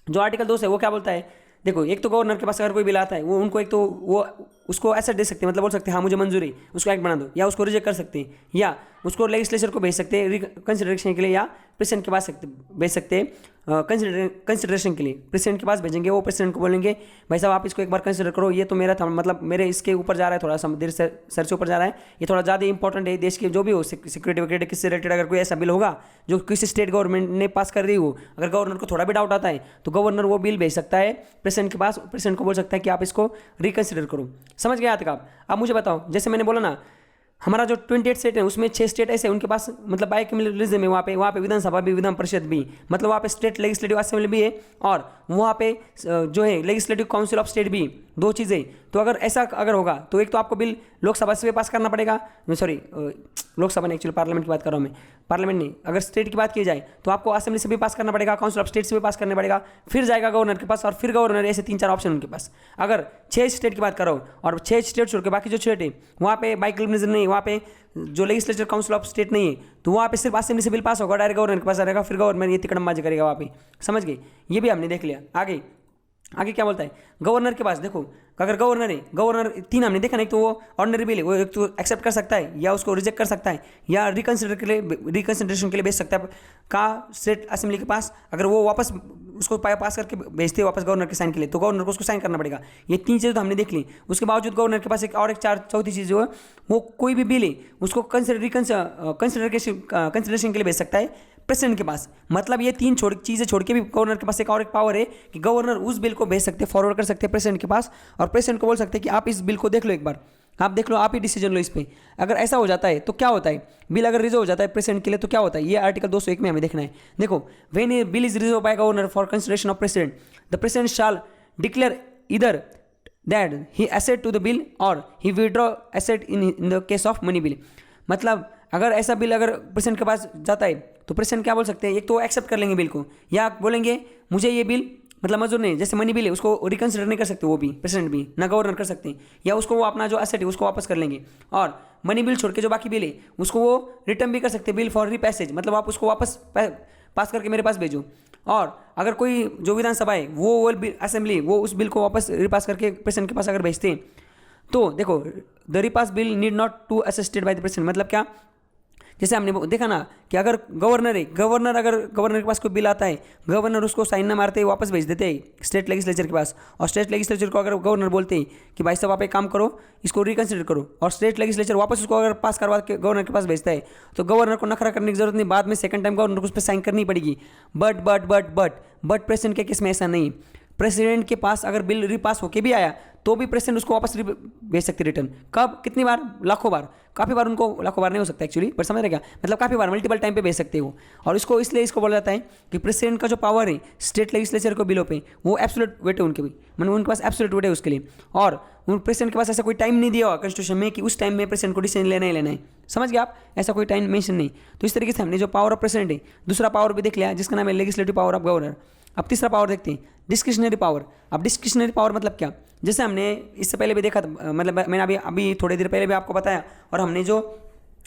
जो आर्टिकल 2 है वो क्या बोलता है, देखो एक तो गवर्नर के पास अगर कोई बिल आता है, वो उनको एक तो वो उसको एसेट दे सकते हैं, मतलब बोल सकते हैं हाँ मुझे मंजूरी, उसको एक्ट बना दो, या उसको रिजेक्ट कर सकते हैं, या उसको लेजिस्लेचर को भेज सकते हैं कंसिडरेशन के लिए, या प्रेसिडेंट के पास भेज सकते हैं कंसिडरेशन के लिए। प्रेसिडेंट के पास भेजेंगे, वो प्रेसिडेंट को बोलेंगे भाई साहब आप इसको एक बार कंसिडर करो, ये तो मेरा था, मतलब मेरे इसके ऊपर जा रहा है, थोड़ा सा देर सर से ऊपर जा रहा है, ये थोड़ा ज़्यादा इंपॉर्टेंट है देश के जो भी हो, सिक्योरिटी वगैरह किससे रिलेटेड अगर कोई ऐसा बिल होगा जो किसी स्टेट गवर्नमेंट ने पास कर रही हो, अगर गवर्नर को थोड़ा भी डाउट आता है तो गवर्नर वो बिल भेज सकता है प्रेसिडेंट के पास, प्रेसिडेंट को बोल सकता है कि आप इसको रिकंसिडर करो। समझ गए आप? अब मुझे बताओ, जैसे मैंने बोला ना, हमारा जो 28 स्टेट है उसमें 6 स्टेट ऐसे उनके पास मतलब बाइकम्युनलिज्म है, वहाँ पे विधानसभा भी, विधान परिषद भी, मतलब वहाँ पे स्टेट लेजिस्लेटिव असेंबली भी है, और वहाँ पे जो है लेजिस्लेटिव काउंसिल ऑफ स्टेट भी, 2 चीज़ें। तो अगर ऐसा अगर होगा तो एक तो आपको बिल लोकसभा से भी पास करना पड़ेगा, सॉरी लोकसभा ने, एक्चुअली पार्लियामेंट की बात कर रहा हूँ मैं, पार्लियामेंट नहीं, अगर स्टेट की बात की जाए तो आपको असेंबली से भी पास करना पड़ेगा, काउंसिल ऑफ स्टेट से भी पास करना पड़ेगा, फिर जाएगा गवर्नर के पास, और फिर गवर्नर, ऐसे 3-4 ऑप्शन उनके पास। अगर 6 स्टेट की बात करो और 6 स्टेट छोड़ के बाकी जो स्टेट है वहाँ पे बाइकम्युनलिज्म नहीं, वहाँ पे जो लेजिस्लेचर काउंसिल ऑफ स्टेट नहीं है, तो वहाँ पे सिर्फ असेंबली से बिल पास होगा, डायरेक्ट गवर्नर के पास रहेगा, फिर गवर्नर ये तिकड़मबाजी करेगा वहाँ पे। समझ गए? ये भी हमने देख लिया। आगे क्या बोलता है गवर्नर के पास, देखो अगर गवर्नर है, गवर्नर 3 हमने देखा, नहीं तो वो ऑर्डिनरी बिल है, वो एक तो एक्सेप्ट कर सकता है, या उसको रिजेक्ट कर सकता है, या रिकंसिडरेशन के लिए भेज सकता है का स्टेट असेंबली के पास। अगर वो वापस उसको पास करके भेजते वापस गवर्नर के साइन के लिए, तो गवर्नर को उसको साइन करना पड़ेगा। ये 3 चीज़ें तो हमने देख ली। उसके बावजूद गवर्नर के पास एक चौथी चीज़ जो है, वो कोई भी बिल है उसको कंसिडरेशन के लिए भेज सकता है प्रेसिडेंट के पास। मतलब ये 3 चीज़ें छोड़ के भी गवर्नर के पास एक और एक पावर है कि गवर्नर उस बिल को भेज सकते हैं, फॉरवर्ड कर सकते हैं प्रेसिडेंट के पास, और प्रेसिडेंट को बोल सकते हैं कि आप इस बिल को देख लो एक बार, आप देख लो, आप ही डिसीजन लो इस पर। अगर ऐसा हो जाता है तो क्या होता है, बिल अगर रिजर्व हो जाता है प्रेसिडेंट के लिए तो क्या होता है, ये आर्टिकल 201 में हमें देखना है। देखो, when a bill is reserve by governor for consideration of president, the president shall declare either that he assent to the bill और he withdraw assent in the case of money bill. मतलब अगर ऐसा बिल अगर प्रेसिडेंट के पास जाता है तो प्रेसिडेंट क्या बोल सकते हैं, एक तो एक्सेप्ट कर लेंगे बिल को, या बोलेंगे मुझे ये बिल मतलब मंजूर नहीं, जैसे मनी बिल है उसको रिकंसिडर नहीं कर सकते, वो भी प्रेसिडेंट भी ना गवर्नर कर सकते हैं, या उसको वो अपना जो एसेट है उसको वापस कर लेंगे। और मनी बिल छोड़ के जो बाकी बिल है उसको वो रिटर्न भी कर सकते हैं, बिल फॉर रीपैसेज, मतलब आप उसको वापस पास करके मेरे पास भेजो। और अगर कोई जो विधानसभा है वो असेंबली वो उस बिल को वापस रिपास करके प्रेसिडेंट के पास अगर भेजते हैं, तो देखो the repass bill need not to assisted by the president. मतलब क्या, जैसे हमने देखा ना कि अगर गवर्नर है, अगर गवर्नर के पास कोई बिल आता है, गवर्नर उसको साइन ना मारते वापस भेज देते हैं स्टेट लेजिस्लेचर के पास, और स्टेट लेजिस्लेचर को अगर गवर्नर बोलते हैं कि भाई साहब आप एक काम करो, इसको रिकंसिडर करो, और स्टेट लेजिस्लेचर वापस उसको अगर पास करवा के गवर्नर के पास भेजता है, तो गवर्नर को नखरा करने की जरूरत नहीं, बाद में सेकंड टाइम गवर्नर को उस पर साइन करनी पड़ेगी। बट प्रेसिडेंट के केस में ऐसा नहीं। प्रेसिडेंट के पास अगर बिल रिपास होके भी आया तो भी प्रेसिडेंट उसको वापस भेज सकते रिटर्न। कब, कितनी बार, लाखों बार, काफ़ी बार, उनको लाखों बार नहीं हो सकता एक्चुअली, पर समझ रहे क्या, मतलब काफ़ी बार, मल्टीपल टाइम पे भेज सकते हो। और इसको इसलिए इसको बोला जाता है कि प्रेसिडेंट का जो पावर है स्टेट लेजिस्लेचर को बिलों पे, वो एब्सोल्यूट वेट है उनके भी, मतलब उनके पास एब्सोल्यूट वेट है उसके लिए। और उन प्रेसिडेंट के पास ऐसा कोई टाइम नहीं दिया हुआ कॉन्स्टिट्यूशन में कि उस टाइम में प्रेसिडेंट को डिसीजन लेना ही लेना है, समझ गए आप, ऐसा कोई टाइम मेंशन नहीं। तो इस तरीके से हमने जो पावर ऑफ प्रेसिडेंट है, दूसरा पावर भी देख लिया जिसका नाम है लेजिस्लेटिव पावर ऑफ गवर्नर। अब तीसरा पावर देखते हैं, डिस्क्रिशनरी पावर। अब डिस्क्रिशनरी पावर मतलब क्या, जैसे हमने इससे पहले भी देखा था, मतलब मैंने अभी थोड़ी देर पहले भी आपको बताया, और हमने जो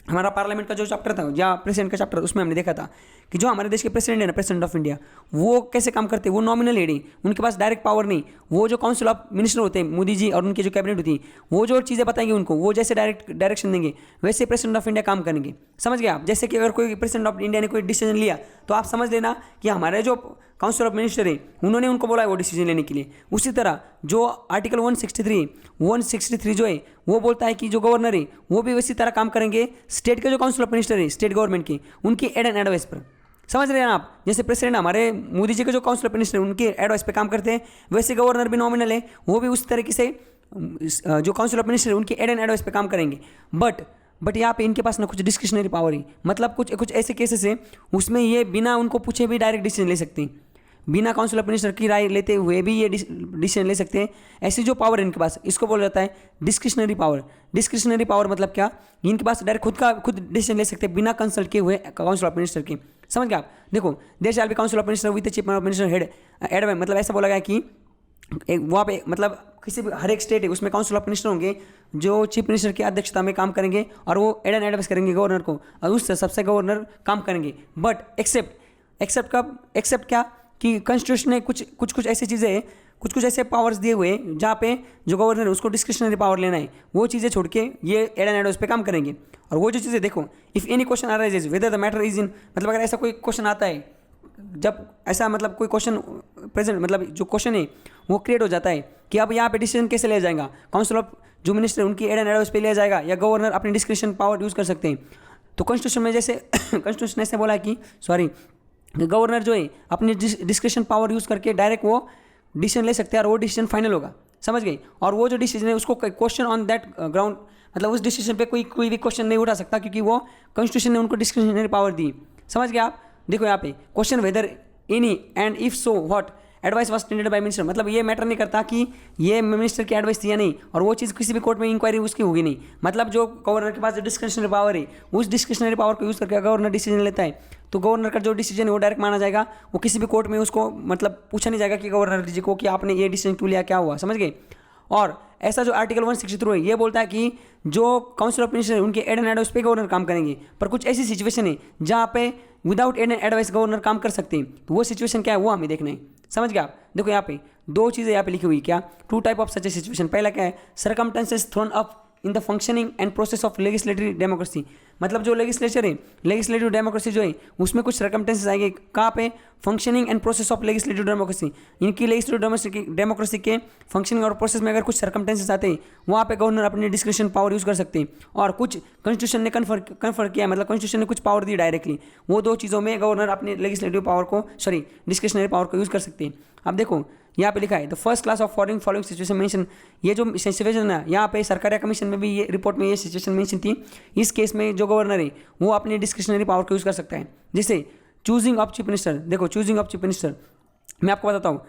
हमारा पार्लियामेंट का जो चैप्टर था या प्रेसिडेंट का चैप्टर, उसमें हमने देखा था कि जो हमारे देश के प्रेसिडेंट है ना, प्रेसिडेंट ऑफ इंडिया, वो कैसे काम करते हैं। वो नॉमिनल हेड है, उनके पास डायरेक्ट पावर नहीं। वो जो काउंसिल ऑफ मिनिस्टर होते हैं, मोदी जी और उनकी जो कैबिनेट होती है, वो जो चीज़ें बताएंगे उनको, वो जैसे डायरेक्शन देंगे वैसे प्रेसिडेंट ऑफ इंडिया काम करेंगे, समझ गए आप। जैसे कि अगर कोई प्रेसिडेंट ऑफ इंडिया ने कोई डिसीजन लिया तो आप समझ लेना कि हमारे जो काउंसिल ऑफ मिनिस्टर है उन्होंने उनको बोला है वो डिसीजन लेने के लिए। उसी तरह जो आर्टिकल 163 जो है वो बोलता है कि जो गवर्नर है वो भी उसी तरह काम करेंगे स्टेट के जो काउंसिल ऑफ मिनिस्टर है स्टेट गवर्नमेंट के, उनकी एड एंड एडवाइस पर, समझ रहे हैं आप। जैसे प्रेसिडेंट हमारे मोदी जी के जो काउंसिल ऑफ मिनिस्टर उनके एडवाइस पे काम करते हैं, वैसे गवर्नर भी नॉमिनल है, वो भी उस तरीके से जो काउंसिल ऑफ मिनिस्टर उनके एड एंड एडवाइस पे काम करेंगे। बट यहाँ पे इनके पास ना कुछ डिस्क्रिशनरी पावर है, मतलब कुछ ऐसे केसेस है उसमें ये बिना उनको पूछे भी डायरेक्ट डिसीजन ले सकते हैं, बिना काउंसिल ऑफ मिनिस्टर की राय लेते हुए भी ये डिसीजन ले सकते हैं। ऐसी जो पावर है इनके पास, इसको बोला जाता है डिस्क्रिशनरी पावर। डिस्क्रिशनरी पावर मतलब क्या, इनके पास डायरेक्ट खुद डिसीजन ले सकते हैं बिना कंसल्ट किए हुए काउंसिल ऑफ मिनिस्टर के, समझ गए आप। देखो, there shall be council of minister with the chief of minister head advice, मतलब ऐसा बोला गया कि एक वहाँ पे, मतलब किसी भी हर एक स्टेट है उसमें काउंसिल ऑफ मिनिस्टर होंगे जो चीफ मिनिस्टर की अध्यक्षता में काम करेंगे और वो एड एंड एडवाइस करेंगे गवर्नर को, और उससे सबसे गवर्नर काम करेंगे। बट एक्सेप्ट क्या कि कॉन्स्टिट्यूशन ने कुछ ऐसी चीज़ें हैं, कुछ ऐसे पावर्स दिए हुए हैं जहाँ पे जो गवर्नर है उसको डिस्क्रिशनरी पावर लेना है, वो चीज़ें छोड़ के ये एड एंड एडवाइस पे काम करेंगे। और वो जो चीज़ें देखो, if any question arises whether the matter is in, मतलब अगर ऐसा कोई क्वेश्चन आता है, जब ऐसा मतलब कोई क्वेश्चन प्रेजेंट, मतलब जो क्वेश्चन है वो क्रिएट हो जाता है कि अब यहाँ पे डिसीजन कैसे लिया जाएगा, काउंसिल ऑफ जो मिनिस्टर उनकी एड एंड एडवाइस पे लिया जाएगा या गवर्नर अपनी डिस्क्रिशन पावर यूज़ कर सकते हैं। तो कॉन्स्टिट्यूशन में जैसे कॉन्स्टिट्यूशन ऐसे बोला है कि गवर्नर जो है अपनी डिस्क्रिशन पावर यूज़ करके डायरेक्ट वो डिसीजन ले सकते हैं और वो डिसीजन फाइनल होगा, समझ गए। और वो जो डिसीजन है उसको क्वेश्चन ऑन दैट ग्राउंड, मतलब उस डिसीजन पे कोई भी क्वेश्चन नहीं उठा सकता क्योंकि वो कॉन्स्टिट्यूशन ने उनको डिस्क्रिशनरी पावर दी, समझ गए आप। देखो यहाँ पे question whether any and if so what advice was tendered bye minister, मतलब ये मैटर नहीं करता कि ये मिनिस्टर की एडवाइस थी या नहीं, और वो चीज़ किसी भी कोर्ट में इंक्वायरी उसकी होगी नहीं। मतलब जो गवर्नर के पास जो डिस्क्रिशनरी पावर है उस डिस्क्रिशनरी पावर को यूज़ करके गवर्नर डिसीजन लेता है तो गवर्नर का जो डिसीजन है वो डायरेक्ट माना जाएगा, वो किसी भी कोर्ट में उसको मतलब पूछा नहीं जाएगा कि गवर्नर जी को कि आपने ये डिसीजन क्यों लिया, क्या हुआ, समझ गए। और ऐसा जो आर्टिकल 163 है ये बोलता है कि जो काउंसिल ऑफ मिनिस्टर उनके एड एंड एडवाइस पे गवर्नर काम करेंगे, पर कुछ ऐसी सिचुएशन है जहाँ पे without aid and advice governor काम कर सकते हैं, तो वो सिचुएशन क्या है वो हमें देखना है, समझ गए आप। देखो यहाँ पे दो चीज़ें यहाँ पे लिखी हुई, क्या, two type of such a situation. पहला क्या है, circumstances thrown up in the functioning and process of legislative democracy, मतलब जो लेजिस्लेचर है, लेजिस्लेटिव डेमोक्रेसी जो है उसमें कुछ सरकमस्टेंसेस आएंगे, कहाँ पे, functioning and process of legislative democracy. इनकी लेजिस्लेटिव डेमोक्रेसी के फंक्शनिंग और प्रोसेस में अगर कुछ सरकमस्टेंसेस आते हैं वहाँ पे गवर्नर अपनी डिस्क्रिशन पावर यूज़ कर सकते हैं। और कुछ कॉन्स्टिट्यूशन ने कन्फर किया, मतलब कॉन्स्टिट्यूशन ने कुछ पावर दी डायरेक्टली, वो दो चीज़ों में गवर्नर अपने लेजिस्लेटिव पावर को डिस्क्रिशनरी पावर को यूज़ कर सकते हैं। अब देखो यहाँ पे लिखा है the first class of following situation mention, ये जो सिचुएशन है यहाँ पे सरकारी कमीशन में भी ये रिपोर्ट में ये सिचुएशन मेंशन थी। इस केस में जो गवर्नर है वो अपनी डिस्क्रिशनरी पावर को यूज़ कर सकता है। जैसे चूजिंग ऑफ चीफ मिनिस्टर, देखो चूजिंग ऑफ चीफ मिनिस्टर मैं आपको बताता हूँ,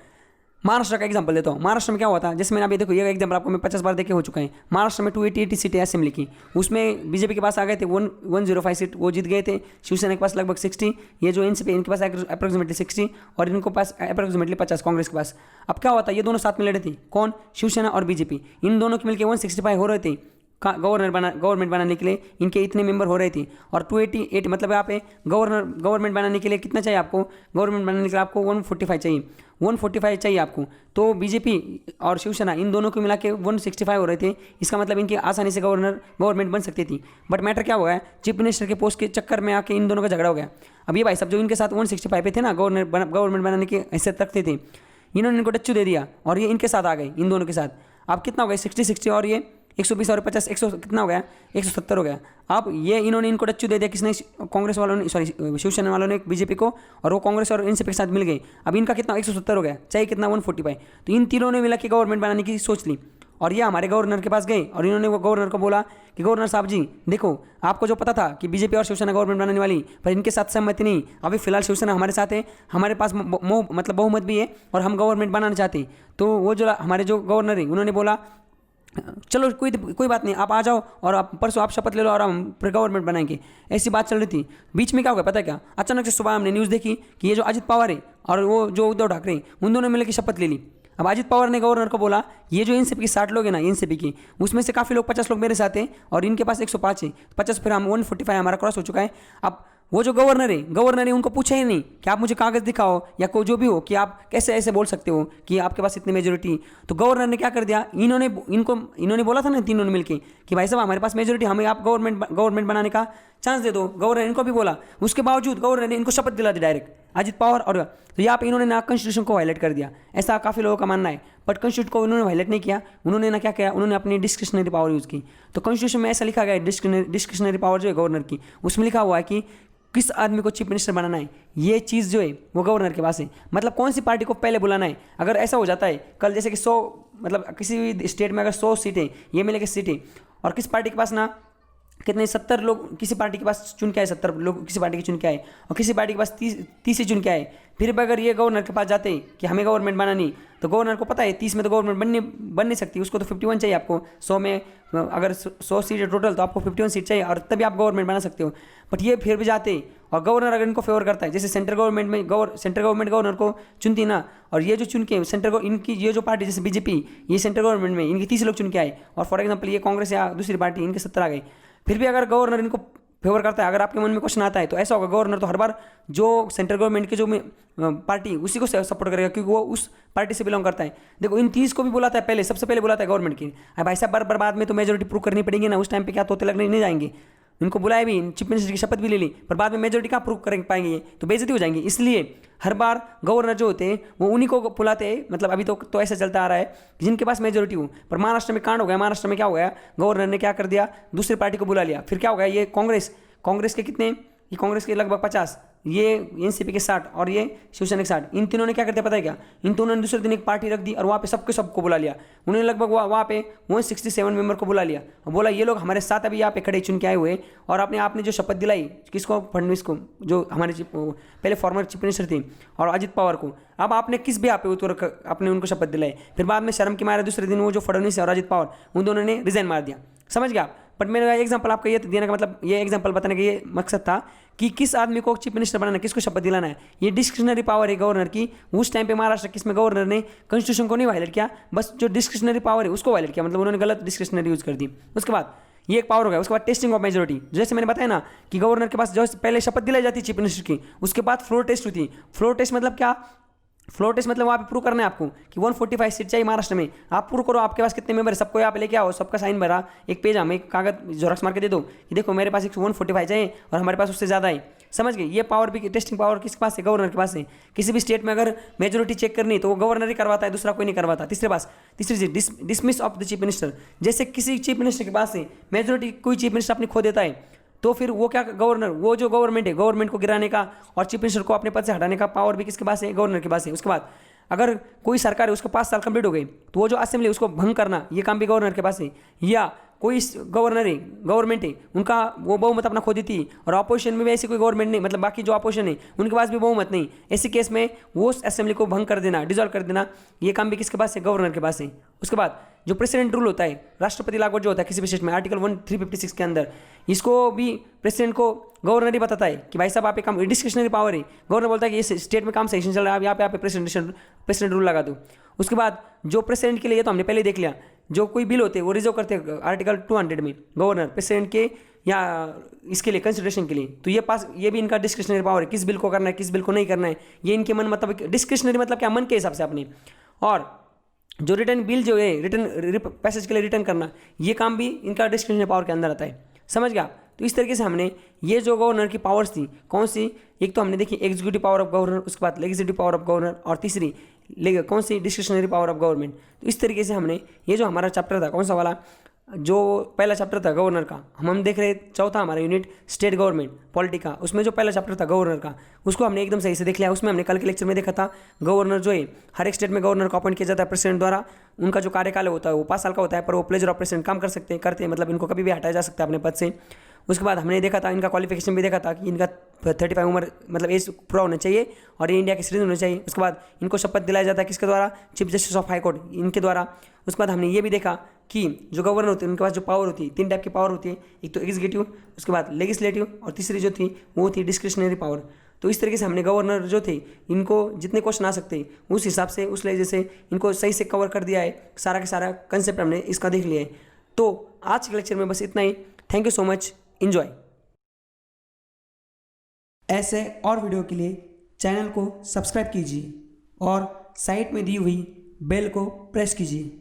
महाराष्ट्र का एग्जांपल देता हूँ। महाराष्ट्र में क्या हुआ था, जैसे मैंने अभी देखो ये एग्जांपल आपको मैं 50 बार देखे हो चुका है। महाराष्ट्र में 280 सीटें असेंबली की, उसमें बीजेपी के पास आ गए थे 105 सीट, वो जीत गए थे। शिवसेना के पास लगभग 60, ये जो एनसीपी इनके पास अप्रोक्सीमेटली 60 और इनको पास अप्रोक्सीमेटली 50 कांग्रेस के पास। अब क्या हुआ था, ये दोनों साथ में लड़े थे, कौन, शिवसेना और बीजेपी, इन दोनों के मिलकर 165 हो रहे थे गवर्नमेंट बनाने के लिए, इनके इतने मेंबर हो रहे थे। और 288 मतलब यहाँ पे गवर्नमेंट बनाने के लिए कितना चाहिए आपको, गवर्नमेंट बनाने के लिए आपको 145 चाहिए, 145 चाहिए आपको। तो बीजेपी और शिवसेना इन दोनों को मिला के 165 हो रहे थे। इसका मतलब इनकी आसानी से गवर्नमेंट बन सकती थी। बट मैटर क्या हुआ है, चीफ मिनिस्टर के पोस्ट के चक्कर में आके इन दोनों का झगड़ा हो गया। अब ये भाई सब जो इनके साथ 165 पे थे ना, गवर्नमेंट बनाने की हैसियत रखते थे, इन्होंने इनको टच्चू दे दिया और ये इनके साथ आ गए, इन दोनों के साथ। अब कितना हो गया, 60-60 और ये 120 और 50 100 कितना हो गया, 170 हो गया। अब ये इन्होंने इनको डच्चू दे दिया, किसने, कांग्रेस वालों ने, सॉरी शिवसेना वालों ने बीजेपी को, और वो कांग्रेस और इनसे के साथ मिल गए। अब इनका कितना 170 हो गया, चाहिए कितना 145। तो इन तीनों ने मिला के गवर्नमेंट बनाने की सोच ली, और ये हमारे गवर्नर के पास गए और इन्होंने वो गवर्नर को बोला कि गवर्नर साहब जी देखो, आपको जो पता था कि बीजेपी और शिवसेना गवर्नमेंट बनाने वाली, पर इनके साथ सहमति नहीं, अभी फिलहाल शिवसेना हमारे साथ है, हमारे पास मतलब बहुमत भी है और हम गवर्नमेंट बनाना चाहते हैं। तो वो जो हमारे जो गवर्नर है उन्होंने बोला चलो कोई बात नहीं, आप आ जाओ और आप परसों आप शपथ ले लो और हम फिर गवर्नमेंट बनाएंगे। ऐसी बात चल रही थी। बीच में क्या हो गया पता है क्या, अचानक से सुबह हमने न्यूज़ देखी कि ये जो अजित पवार है और वो जो उद्धव ठाकरे, उन दोनों ने मिलकर शपथ ले ली। अब अजित पवार ने गवर्नर को बोला ये जो एनसीपी की 60 लोग हैं ना, एनसीपी की, उसमें से काफ़ी लोग 50 लोग मेरे साथ हैं और इनके पास 105 है, 50 फिर हम 145 हमारा क्रॉस हो चुका है। अब वो जो गवर्नर है उनको पूछा ही नहीं कि आप मुझे कागज़ दिखाओ या कोई जो भी हो कि आप कैसे ऐसे बोल सकते हो कि आपके पास इतनी मेजोरिटी। तो गवर्नर ने क्या कर दिया, इन्होंने बोला था ना तीनों ने मिलके कि भाई साहब हमारे पास मेजोरिटी, हमें आप गवर्नमेंट बनाने का चांस दे दो। गवर्नर इनको भी बोला, उसके बावजूद गवर्नर ने इनको शपथ दिला दी डायरेक्ट, अजित पवार। और तो यहाँ पे इन्होंने ना कॉन्स्टिट्यूशन को वायलेट कर दिया, ऐसा काफ़ी लोगों का मानना है, बट कॉन्स्टिट्यूशन को उन्होंने वायलेट नहीं किया। उन्होंने ना क्या किया, उन्होंने अपनी डिस्क्रिशनरी पावर यूज़ की। तो कॉन्स्टिट्यूशन में ऐसा लिखा गया है, डिस्क्रिशनरी पावर जो है गवर्नर की, उसमें लिखा हुआ है कि किस आदमी को चीफ मिनिस्टर बनाना है, ये चीज़ जो है वो गवर्नर के पास है। मतलब कौन सी पार्टी को पहले बुलाना है। अगर ऐसा हो जाता है कल जैसे कि 100 मतलब किसी भी स्टेट में अगर 100 सीटें, ये मिले की सीटें, और किस पार्टी के पास ना कितने 70 लोग किसी पार्टी के पास चुन के आए, 70 लोग किसी पार्टी के चुन के आए, और किसी पार्टी के पास 30 ही चुन के आए। फिर भी अगर ये गवर्नर के पास जाते कि हमें गवर्नमेंट बनानी, तो गवर्नर को पता है 30 में तो गवर्नमेंट बन नहीं सकती, उसको तो 51 चाहिए आपको। 100 में अगर 100 सीट है टोटल, तो आपको 51 सीट चाहिए और तभी आप गवर्नमेंट बना सकते हो। बट ये फिर भी जाते, और गवर्नर अगर इनको फेवर करता है, जैसे सेंट्रल गवर्नमेंट गवर्नर को चुनती ना, और ये जो चुन के इनकी ये जो पार्टी जैसे बीजेपी, ये सेंट्रल गवर्नमेंट में इनके 30 लोग चुन के आए, और फॉर एग्जाम्पल ये कांग्रेस या दूसरी पार्टी इनके 70 आ गए, फिर भी अगर गवर्नर इनको फेवर करता है, अगर आपके मन में क्वेश्चन आता है तो ऐसा होगा, गवर्नर तो हर बार जो सेंट्रल गवर्नमेंट की जो पार्टी उसी को सपोर्ट करेगा, क्योंकि वो उस पार्टी से बिलोंग करता है। देखो इन 30 को भी बुलाता है पहले, सबसे पहले बुलाता है गवर्नमेंट की। अब भाई साहब बाद में तो मेजोरिटी प्रूव करनी पड़ेगी ना, उस टाइम पे क्या तोते लगने नहीं जाएंगे। इनको बुलाया भी, चीफ मिनिस्टर की शपथ भी ले ली, पर बाद में मेजोरिटी कहाँ प्रूव कर पाएंगे, ये तो बेइज्जती हो जाएंगी। इसलिए हर बार गवर्नर जो होते हैं वो उन्हीं को बुलाते हैं। मतलब अभी तो ऐसा चलता आ रहा है जिनके पास मेजोरिटी हो। पर महाराष्ट्र में कांड हो गया, महाराष्ट्र में क्या हो गया, गवर्नर ने क्या कर दिया, दूसरी पार्टी को बुला लिया। फिर क्या हो गया, ये कांग्रेस के कितने, ये कांग्रेस के लगभग 50, ये एनसीपी के 60 और ये शिवसेना के 60, इन तीनों ने क्या कर दिया पता है क्या, इन तीनों ने दूसरे दिन एक पार्टी रख दी और वहाँ पे सबको बुला लिया। उन्होंने लगभग वहाँ पे 167 मेंबर को बुला लिया और बोला ये लोग हमारे साथ अभी यहाँ पे खड़े चुन के आए हुए, और आपने जो शपथ दिलाई किसको, फडणवीस को, जो हमारे पहले फॉर्मर चीफ मिनिस्टर थे, और अजित पवार को, अब आपने किस भी आपने उनको शपथ दिलाई। फिर बाद में शर्म के मारे दूसरे दिन वो जो फडणवीस और अजित पवार, उन दोनों ने रिजाइन मार दिया। समझ गया आप। बट मेरा एग्जांपल आपको ये देने का मतलब, ये एग्जांपल बताने का ये मकसद था कि किस आदमी को चीफ मिनिस्टर बनाना है, किसको शपथ दिलाना है। ये डिस्क्रिशनरी पावर है गवर्नर की। उस टाइम पे महाराष्ट्र किसमें गवर्नर ने कॉन्स्टिट्यूशन को नहीं वायलेट किया, बस जो डिस्क्रिशनरी पावर है उसको वायलेट किया, मतलब उन्होंने गलत डिस्क्रिशनरी यूज कर दी। उसके बाद ये एक पावर हो गया। उसके बाद टेस्टिंग ऑफ मेजोरिटी, जैसे मैंने बताया ना कि गवर्नर के पास जो पहले शपथ दिलाई जाती है चीफ मिनिस्टर की, उसके बाद फ्लोर टेस्ट होती है। फ्लोर टेस्ट मतलब क्या, फ्लोर टेस्ट मतलब वहाँ पे प्रूव करना है आपको कि 145 सीट चाहिए महाराष्ट्र में, आप प्रूव करो आपके पास कितने मेंबर है, सबको यहाँ पे लेके आओ, सबका साइन भरा, एक पेज हमें कागज झेरॉक्स मार के दे दो कि देखो मेरे पास 145 चाहिए और हमारे पास उससे ज़्यादा है। समझ गए। ये पावर भी, टेस्टिंग पावर किसके पास है, गवर्नर के पास है। किसी भी स्टेट में अगर मेजोरिटी चेक करनी तो वो गवर्नर ही करवाता है, दूसरा कोई नहीं करवाता। तीसरी चीज dismiss of the chief minister, जैसे किसी चीफ मिनिस्टर के पास है मेजोरिटी, कोई चीफ मिनिस्टर अपनी खो देता है तो फिर वो क्या, गवर्नर, वो जो गवर्नमेंट है, गवर्नमेंट को गिराने का और चीफ मिनिस्टर को अपने पद से हटाने का पावर भी किसके पास है, गवर्नर के पास है। उसके बाद अगर कोई सरकार है उसको 5 साल कंप्लीट हो गई तो वो जो असेंबली उसको भंग करना, ये काम भी गवर्नर के पास है। या कोई गवर्नर है, गवर्नमेंट है, उनका वो बहुमत अपना खो देती है और अपोजिशन में भी ऐसी कोई गवर्नमेंट नहीं, मतलब बाकी जो अपोजिशन है उनके पास भी बहुमत नहीं, ऐसे केस में वो असेंबली को भंग कर देना, डिसॉल्व कर देना, ये काम भी किसके पास है, गवर्नर के पास है। उसके बाद जो प्रेसिडेंट रूल होता है, राष्ट्रपति लागू जो होता है किसी भी स्टेट में, आर्टिकल 356 के अंदर, इसको भी प्रेसिडेंट को गवर्नर ही बताता है कि भाई साहब आप एक काम, डिस्क्रिशनरी पावर है, गवर्नर बोलता है कि ये स्टेट में काम सही चल रहा है, आप यहाँ पे प्रेसिडेंट रूल लगा दो। उसके बाद जो प्रेसिडेंट के लिए, तो हमने पहले देख लिया, जो कोई बिल होते हैं वो रिजर्व करते हैं आर्टिकल 200 में, गवर्नर प्रेसिडेंट के या इसके लिए कंसिडरेशन के लिए। तो ये भी इनका डिस्क्रिशनरी पावर है, किस बिल को करना है किस बिल को नहीं करना है, ये इनके मन मतलब, डिस्क्रिशनरी मतलब क्या, मन के हिसाब से अपने। और जो रिटर्न बिल जो है, रिटर्न पैसेज के लिए रिटर्न करना, ये काम भी इनका डिस्क्रिशनरी पावर के अंदर आता है। समझ गया। तो इस तरीके से हमने ये जो गवर्नर की पावर्स थी कौन सी, एक तो हमने देखी एग्जीक्यूटिव पावर ऑफ गवर्नर, उसके बाद लेजिस्लेटिव पावर ऑफ गवर्नर, और तीसरी कौन सी, डिस्क्रिशनरी पावर ऑफ गवर्नमेंट। तो इस तरीके से हमने ये जो हमारा चैप्टर था कौन सा वाला, जो पहला चैप्टर था गवर्नर का, हम देख रहे चौथा हमारा यूनिट स्टेट गवर्नमेंट पॉलिटी का, उसमें जो पहला चैप्टर था गवर्नर का, उसको हमने एकदम सही से देख लिया। उसमें हमने कल के लेक्चर में देखा था गवर्नर जो है हर एक स्टेट में गवर्नर को अपॉइंट किया जाता है प्रेसिडेंट द्वारा। उनका जो कार्यकाल होता है वो 5 साल का होता है, पर वो प्लेजर ऑफ प्रेसिडेंट काम करते हैं, मतलब इनको कभी भी हटाया जा सकता है अपने पद से। उसके बाद हमने देखा था इनका क्वालिफिकेशन भी देखा था कि इनका 35 उम्र मतलब एज पूरा होना चाहिए और ये इंडिया के सिटीजन होने चाहिए। उसके बाद इनको शपथ दिलाया जाता है किसके द्वारा, chief justice of high court इनके द्वारा। उसके बाद हमने ये भी देखा कि जो गवर्नर होते हैं उनके पास जो पावर होती है 3 टाइप की पावर होती है, एक तो एग्जीक्यूटिव, उसके बाद लेजिस्लेटिव और तीसरी जो थी वो थी डिस्क्रिशनरी पावर। तो इस तरीके से हमने गवर्नर जो थे इनको जितने क्वेश्चन आ सकते उस हिसाब से उस लहजे से इनको सही से कवर कर दिया है, सारा का सारा कंसेप्ट हमने इसका देख लिया है। तो आज के लेक्चर में बस इतना ही। Thank you so much, enjoy. ऐसे और वीडियो के लिए चैनल को सब्सक्राइब कीजिए और साइड में दी हुई बेल को प्रेस कीजिए।